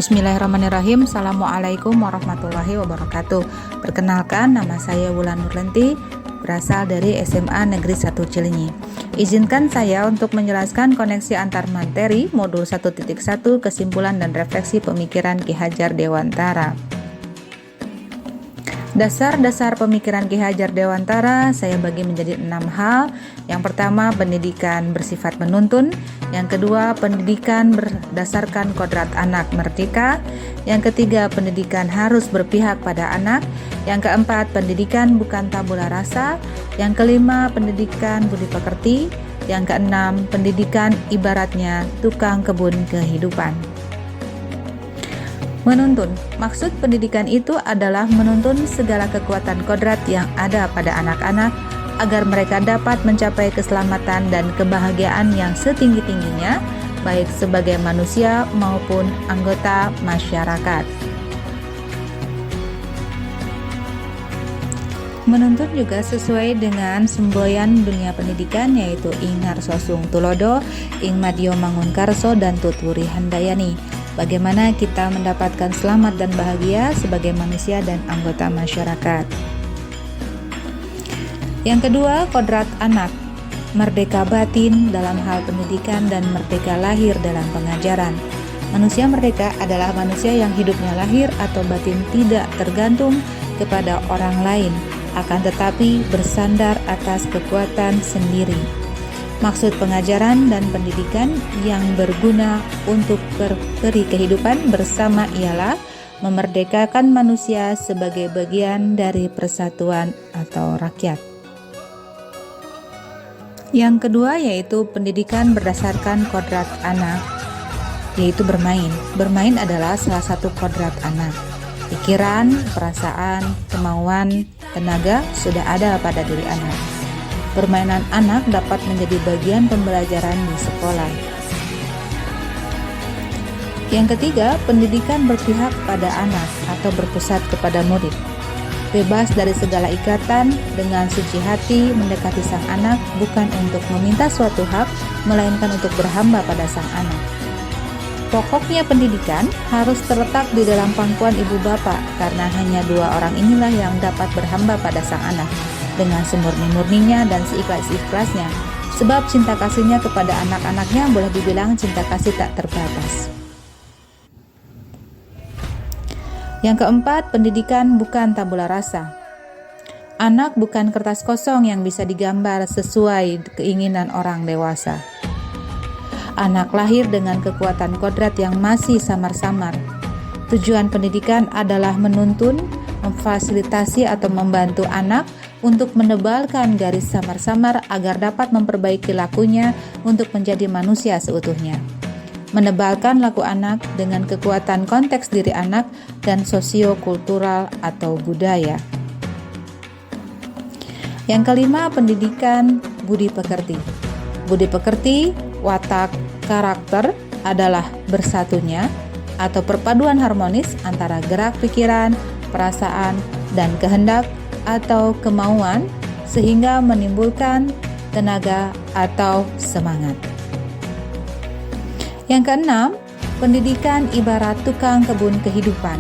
Bismillahirrahmanirrahim. Assalamualaikum warahmatullahi wabarakatuh. Perkenalkan, nama saya Wulan Nurlenti, berasal dari SMA Negeri 1 Cilenyi. Izinkan saya untuk menjelaskan koneksi antar materi modul 1.1 kesimpulan dan refleksi pemikiran Ki Hajar Dewantara. Dasar-dasar pemikiran Ki Hajar Dewantara saya bagi menjadi 6 hal. Yang pertama, pendidikan bersifat menuntun. Yang kedua, pendidikan berdasarkan kodrat anak merdeka. Yang ketiga, pendidikan harus berpihak pada anak. Yang keempat, pendidikan bukan tabula rasa. Yang kelima, pendidikan budi pekerti. Yang keenam, pendidikan ibaratnya tukang kebun kehidupan. Menuntun. Maksud pendidikan itu adalah menuntun segala kekuatan kodrat yang ada pada anak-anak agar mereka dapat mencapai keselamatan dan kebahagiaan yang setinggi-tingginya, baik sebagai manusia maupun anggota masyarakat. Menuntun juga sesuai dengan semboyan dunia pendidikan, yaitu Ing Ngarsosung Tulodo, Ing Madyo Mangunkarso, dan Tutwuri Handayani. Bagaimana kita mendapatkan selamat dan bahagia sebagai manusia dan anggota masyarakat. Yang kedua, kodrat anak, merdeka batin dalam hal pendidikan dan merdeka lahir dalam pengajaran. Manusia merdeka adalah manusia yang hidupnya lahir atau batin tidak tergantung kepada orang lain, akan tetapi bersandar atas kekuatan sendiri. Maksud pengajaran dan pendidikan yang berguna untuk peri kehidupan bersama ialah memerdekakan manusia sebagai bagian dari persatuan atau rakyat. Yang kedua yaitu pendidikan berdasarkan kodrat anak, yaitu bermain. Bermain adalah salah satu kodrat anak. Pikiran, perasaan, kemauan, tenaga sudah ada pada diri anak. Permainan anak dapat menjadi bagian pembelajaran di sekolah. Yang ketiga, pendidikan berpihak pada anak atau berpusat kepada murid. Bebas dari segala ikatan, dengan suci hati mendekati sang anak bukan untuk meminta suatu hak, melainkan untuk berhamba pada sang anak. Pokoknya pendidikan harus terletak di dalam pangkuan ibu bapak, karena hanya dua orang inilah yang dapat berhamba pada sang anak dengan semurni-murninya dan seikhlas-ikhlasnya, sebab cinta kasihnya kepada anak-anaknya boleh dibilang cinta kasih tak terbatas. Yang keempat, pendidikan bukan tabula rasa. Anak bukan kertas kosong yang bisa digambar sesuai keinginan orang dewasa. Anak lahir dengan kekuatan kodrat yang masih samar-samar. Tujuan pendidikan adalah menuntun, memfasilitasi atau membantu anak untuk menebalkan garis samar-samar agar dapat memperbaiki lakunya untuk menjadi manusia seutuhnya. Menebalkan laku anak dengan kekuatan konteks diri anak dan sosio-kultural atau budaya. Yang kelima, pendidikan budi pekerti. Budi pekerti, watak, karakter adalah bersatunya atau perpaduan harmonis antara gerak pikiran, perasaan, dan kehendak atau kemauan sehingga menimbulkan tenaga atau semangat. Yang keenam, pendidikan ibarat tukang kebun kehidupan.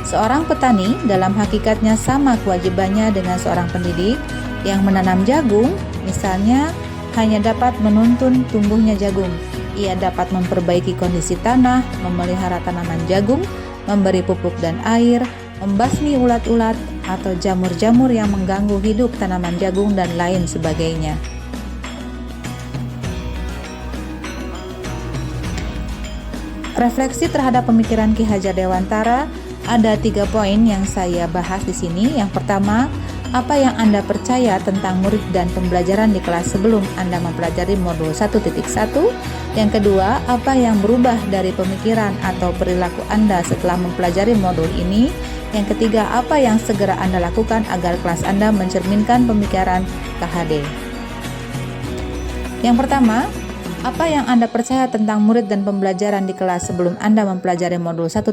Seorang petani dalam hakikatnya sama kewajibannya dengan seorang pendidik yang menanam jagung, misalnya hanya dapat menuntun tumbuhnya jagung. Ia dapat memperbaiki kondisi tanah, memelihara tanaman jagung, memberi pupuk dan air, membasmi ulat-ulat atau jamur-jamur yang mengganggu hidup tanaman jagung dan lain sebagainya. Refleksi terhadap pemikiran Ki Hajar Dewantara, ada 3 poin yang saya bahas di sini. Yang pertama, apa yang Anda percaya tentang murid dan pembelajaran di kelas sebelum Anda mempelajari modul 1.1? Yang kedua, apa yang berubah dari pemikiran atau perilaku Anda setelah mempelajari modul ini? Yang ketiga, apa yang segera Anda lakukan agar kelas Anda mencerminkan pemikiran KHD? Yang pertama, apa yang Anda percaya tentang murid dan pembelajaran di kelas sebelum Anda mempelajari modul 1.1?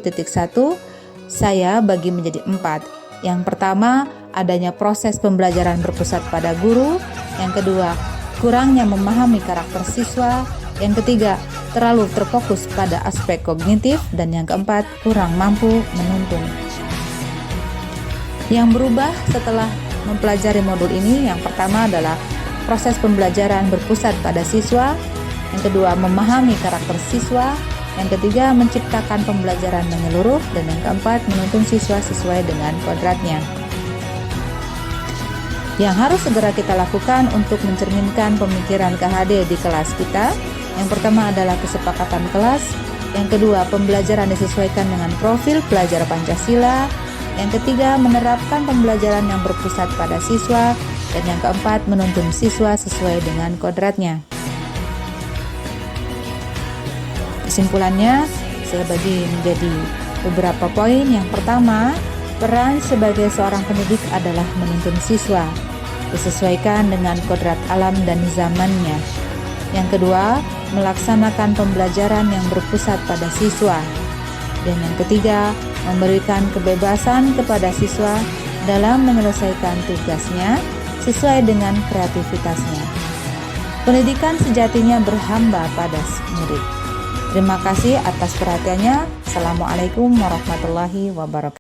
Saya bagi menjadi 4. Yang pertama, adanya proses pembelajaran berpusat pada guru. Yang kedua, kurangnya memahami karakter siswa. Yang ketiga, terlalu terfokus pada aspek kognitif, dan yang keempat, kurang mampu menuntun. Yang berubah setelah mempelajari modul ini, yang pertama adalah proses pembelajaran berpusat pada siswa, yang kedua memahami karakter siswa, yang ketiga menciptakan pembelajaran menyeluruh, dan yang keempat menuntun siswa sesuai dengan kodratnya. Yang harus segera kita lakukan untuk mencerminkan pemikiran KHD di kelas kita, yang pertama adalah kesepakatan kelas, yang kedua pembelajaran disesuaikan dengan profil pelajar Pancasila, yang ketiga menerapkan pembelajaran yang berpusat pada siswa, dan yang keempat menuntun siswa sesuai dengan kodratnya. Kesimpulannya, saya bagi menjadi beberapa poin. Yang pertama, peran sebagai seorang pendidik adalah menuntun siswa, disesuaikan dengan kodrat alam dan zamannya. Yang kedua, melaksanakan pembelajaran yang berpusat pada siswa. Dan yang ketiga, memberikan kebebasan kepada siswa dalam menyelesaikan tugasnya sesuai dengan kreativitasnya. Pendidikan sejatinya berhamba pada murid. Terima kasih atas perhatiannya. Assalamualaikum warahmatullahi wabarakatuh.